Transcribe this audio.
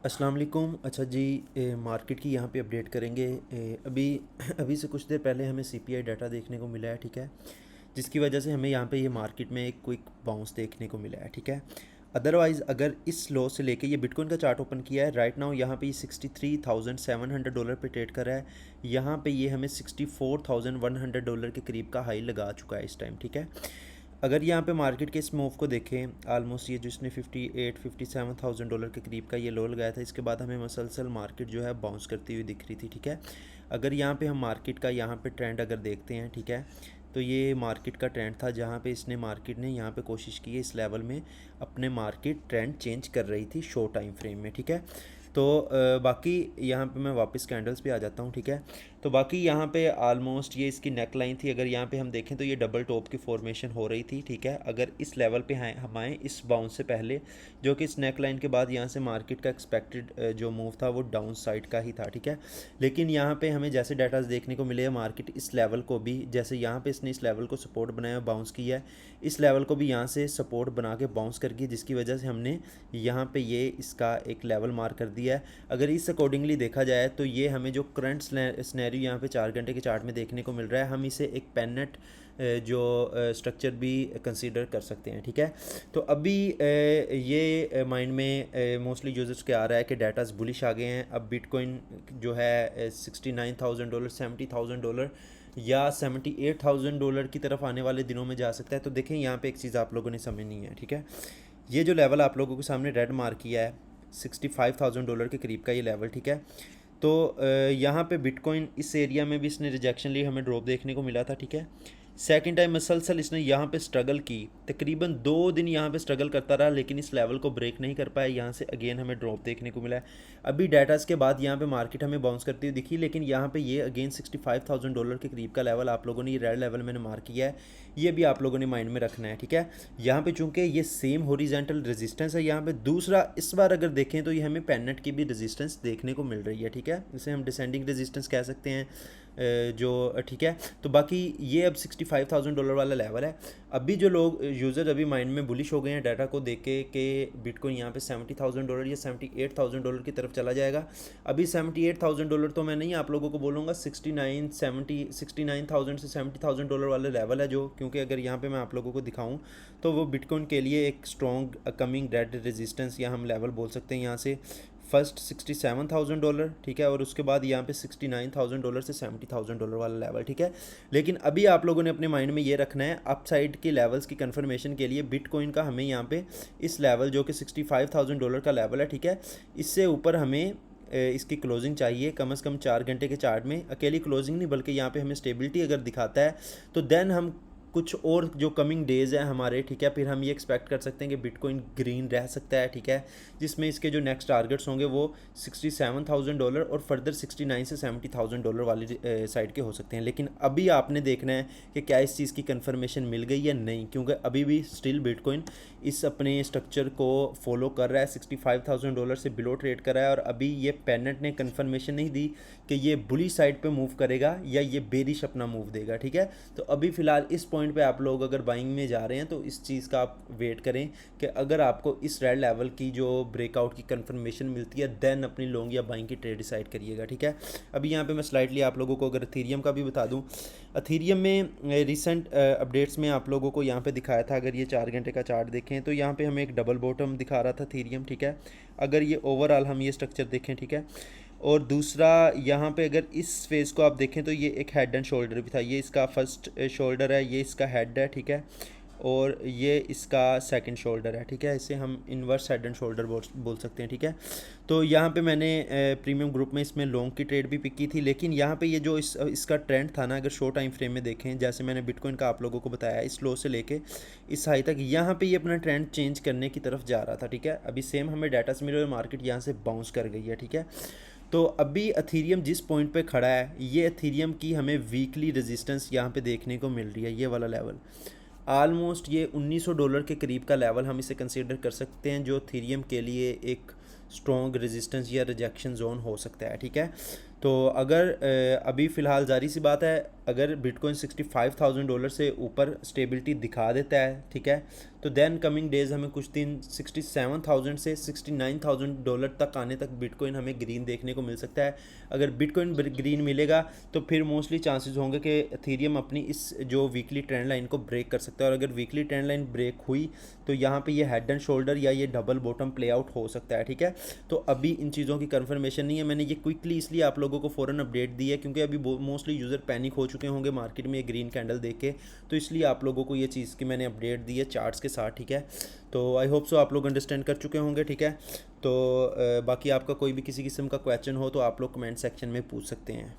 अस्सलाम वालेकुम। अच्छा जी, मार्केट की यहाँ पे अपडेट करेंगे। अभी अभी से कुछ देर पहले हमें सीपीआई डाटा देखने को मिला है, ठीक है, जिसकी वजह से हमें यहाँ पे ये मार्केट में एक क्विक बाउंस देखने को मिला है, ठीक है। अदरवाइज़ अगर इस लो से लेके ये बिटकॉइन का चार्ट ओपन किया है राइट नाउ, यहाँ पे ये $63,700 पे ट्रेड कर रहा है। यहाँ पे ये हमें $64,100 के करीब का हाई लगा चुका है इस टाइम, ठीक है। अगर यहाँ पे मार्केट के इस मूव को देखें, आलमोस्ट ये जो इसने 57,000 के करीब का ये लो लगाया था, इसके बाद हमें मसलसल मार्केट जो है बाउंस करती हुई दिख रही थी, ठीक है। अगर यहाँ पे हम मार्केट का यहाँ पे ट्रेंड अगर देखते हैं, ठीक है, तो ये मार्केट का ट्रेंड था जहाँ पे मार्केट ने यहाँ पे कोशिश की है इस लेवल में अपने मार्केट ट्रेंड चेंज कर रही थी शॉर्ट टाइम फ्रेम में, ठीक है। तो बाकी यहाँ पे मैं वापस कैंडल्स पे आ जाता हूँ, ठीक है। तो बाकी यहाँ पे आलमोस्ट ये इसकी नेक लाइन थी, अगर यहाँ पे हम देखें तो ये डबल टॉप की फॉर्मेशन हो रही थी, ठीक है। अगर इस लेवल पे हैं हम आए इस बाउंस से पहले, जो कि इस नेक लाइन के बाद यहाँ से मार्केट का एक्सपेक्टेड जो मूव था वो डाउन साइड का ही था, ठीक है। लेकिन यहाँ पे हमें जैसे डाटाज देखने को मिले, मार्केट इस लेवल को भी, जैसे यहाँ पे इसने इस लेवल को सपोर्ट बनाया बाउंस किया है, इस लेवल को भी यहाँ से सपोर्ट बना के बाउंस कर गई, जिसकी वजह से हमने यहाँ पे ये इसका एक लेवल मार्क कर दिया है। अगर इस अकॉर्डिंगली देखा जाए तो ये हमें जो करंट स्नैरियो यहाँ पे 4 घंटे के चार्ट में देखने को मिल रहा है, हम इसे एक पेनेट जो स्ट्रक्चर भी कंसीडर कर सकते हैं, ठीक है। तो अभी ये माइंड में मोस्टली यूजर्स के आ रहा है कि डाटाज बुलिश आ गए हैं। अब बिटकॉइन जो है $69,000, $70,000 या $78,000 की तरफ आने वाले दिनों में जा सकता है। तो देखें यहाँ पे एक चीज़ आप लोगों ने समझनी है, ठीक है। ये जो लेवल आप लोगों के सामने रेड मार्क किया है $65,000 के करीब का ये लेवल, ठीक है। तो यहाँ पे बिटकॉइन इस एरिया में भी इसने रिजेक्शन ली, हमें ड्रॉप देखने को मिला था, ठीक है। सेकंड टाइम मसलसल इसने यहाँ पे स्ट्रगल की, तकरीबन 2 दिन यहाँ पे स्ट्रगल करता रहा, लेकिन इस लेवल को ब्रेक नहीं कर पाया। यहाँ से अगेन हमें ड्रॉप देखने को मिला है। अभी डाटास के बाद यहाँ पे मार्केट हमें बाउंस करती हुई दिखी, लेकिन यहाँ पे ये अगेन $65,000 के करीब का लेवल आप लोगों ने, ये रेड लेवल मैंने मार्क किया है, ये भी आप लोगों ने माइंड में रखना है, ठीक है। यहाँ पे चूंकि ये सेम हॉरिजॉन्टल रेजिस्टेंस है, यहाँ पे दूसरा इस बार अगर देखें तो ये हमें पेनेट की भी रेजिस्टेंस देखने को मिल रही है, ठीक है। इसे हम डिसेंडिंग रेजिस्टेंस कह सकते हैं जो, ठीक है। तो बाकी ये अब $65,000 वाला लेवल है। अभी जो लोग यूज़र अभी माइंड में बुलिश हो गए हैं डाटा को देख के कि बिटकॉइन यहाँ पे $70,000 या $78,000 की तरफ चला जाएगा। अभी $78,000 तो मैं नहीं आप लोगों को बोलूँगा, 69,000 से $70,000 वाला लेवल है जो, क्योंकि अगर यहाँ पे मैं आप लोगों को दिखाऊँ तो वो बिटकॉइन के लिए एक स्ट्रॉन्ग कमिंग डेड रेजिस्टेंस या हम लेवल बोल सकते हैं। यहाँ से फर्स्ट $67,000, ठीक है, और उसके बाद यहाँ पे $69,000 से $70,000 वाला लेवल, ठीक है। लेकिन अभी आप लोगों ने अपने माइंड में ये रखना है, अपसाइड के लेवल्स की कंफर्मेशन के लिए बिटकॉइन का हमें यहाँ पे इस लेवल जो कि $65,000 का लेवल है, ठीक है, इससे ऊपर हमें इसकी क्लोजिंग चाहिए कम से कम 4 घंटे के चार्ट में। अकेली क्लोजिंग नहीं, बल्कि यहाँ पे हमें स्टेबिलिटी अगर दिखाता है तो देन हम कुछ और जो कमिंग डेज़ हैं हमारे, ठीक है, फिर हम ये एक्सपेक्ट कर सकते हैं कि बिटकॉइन ग्रीन रह सकता है, ठीक है, जिसमें इसके जो नेक्स्ट टारगेट्स होंगे वो $67,000 और फर्दर 69 से $70,000 वाली साइड के हो सकते हैं। लेकिन अभी आपने देखना है कि क्या इस चीज़ की कंफर्मेशन मिल गई या नहीं, क्योंकि अभी भी स्टिल बिटकॉइन इस अपने स्ट्रक्चर को फॉलो कर रहा है, $65,000 से बिलो ट्रेड कर रहा है, और अभी ये पेनेट ने कंफर्मेशन नहीं दी कि ये बुली साइड पे मूव करेगा या ये बेरिश अपना मूव देगा, ठीक है। तो अभी फ़िलहाल इस पॉइंट पे आप लोग अगर बाइंग में जा रहे हैं तो इस चीज़ का आप वेट करें कि अगर आपको इस रेड लेवल की जो ब्रेकआउट की कंफर्मेशन मिलती है देन अपनी लॉन्ग या बाइंग की ट्रेड डिसाइड करिएगा, ठीक है। अभी यहाँ पे मैं स्लाइडली आप लोगों को अगर एथेरियम का भी बता दूँ, एथेरियम में रिसेंट अपडेट्स में आप लोगों को यहाँ पे दिखाया था, अगर ये 4 घंटे का चार्ट देखें तो यहाँ पे हमें एक डबल बॉटम दिखा रहा था एथेरियम, ठीक है। अगर ये ओवरऑल हम ये स्ट्रक्चर देखें, ठीक है, और दूसरा यहाँ पे अगर इस फेज़ को आप देखें तो ये एक हेड एंड शोल्डर भी था, ये इसका फर्स्ट शोल्डर है, ये इसका हेड है, ठीक है, और ये इसका सेकंड शोल्डर है, ठीक है। इसे हम इन्वर्स हेड एंड शोल्डर बोल सकते हैं, ठीक है। तो यहाँ पे मैंने प्रीमियम ग्रुप में इसमें लॉन्ग की ट्रेड भी पिक की थी, लेकिन यहाँ पे ये जो इसका ट्रेंड था ना, अगर शॉर्ट टाइम फ्रेम में देखें, जैसे मैंने बिटकॉइन का आप लोगों को बताया, इस लो से लेके इस हाई तक यहाँ पे ये अपना ट्रेंड चेंज करने की तरफ जा रहा था, ठीक है। अभी सेम हमें डाटा से मिले, मार्केट यहाँ से बाउंस कर गई है, ठीक है। तो अभी एथेरियम जिस पॉइंट पे खड़ा है, ये एथेरियम की हमें वीकली रेजिस्टेंस यहाँ पे देखने को मिल रही है, ये वाला लेवल आलमोस्ट ये $1,900 के करीब का लेवल हम इसे कंसीडर कर सकते हैं, जो एथेरियम के लिए एक स्ट्रॉन्ग रेजिस्टेंस या रिजेक्शन जोन हो सकता है, ठीक है। तो अगर अभी फ़िलहाल जारी सी बात है, अगर बिटकॉइन $65,000 से ऊपर स्टेबिलिटी दिखा देता है, ठीक है, तो देन कमिंग डेज़ हमें कुछ दिन 67,000 से $69,000 तक आने तक बिटकॉइन हमें ग्रीन देखने को मिल सकता है। अगर बिटकॉइन ग्रीन मिलेगा तो फिर मोस्टली चांसेस होंगे कि एथेरियम अपनी इस जो वीकली ट्रेंड लाइन को ब्रेक कर सकता है, और अगर वीकली ट्रेंड लाइन ब्रेक हुई तो यहाँ पे ये हेड एंड शोल्डर या ये डबल बॉटम प्ले आउट हो सकता है, ठीक है। तो अभी इन चीज़ों की कंफर्मेशन नहीं है, मैंने ये क्विकली इसलिए आप लोगों को फ़ौरन अपडेट दी है क्योंकि अभी मोस्टली यूज़र पैनिक हो चुके होंगे मार्केट में ये ग्रीन कैंडल देख के, तो इसलिए आप लोगों को ये चीज़ की मैंने अपडेट दी है चार्ट्स के साथ, ठीक है। तो आई होप सो आप लोग अंडरस्टैंड कर चुके होंगे, ठीक है। तो बाकी आपका कोई भी किसी किस्म का क्वेश्चन हो तो आप लोग कमेंट सेक्शन में पूछ सकते हैं।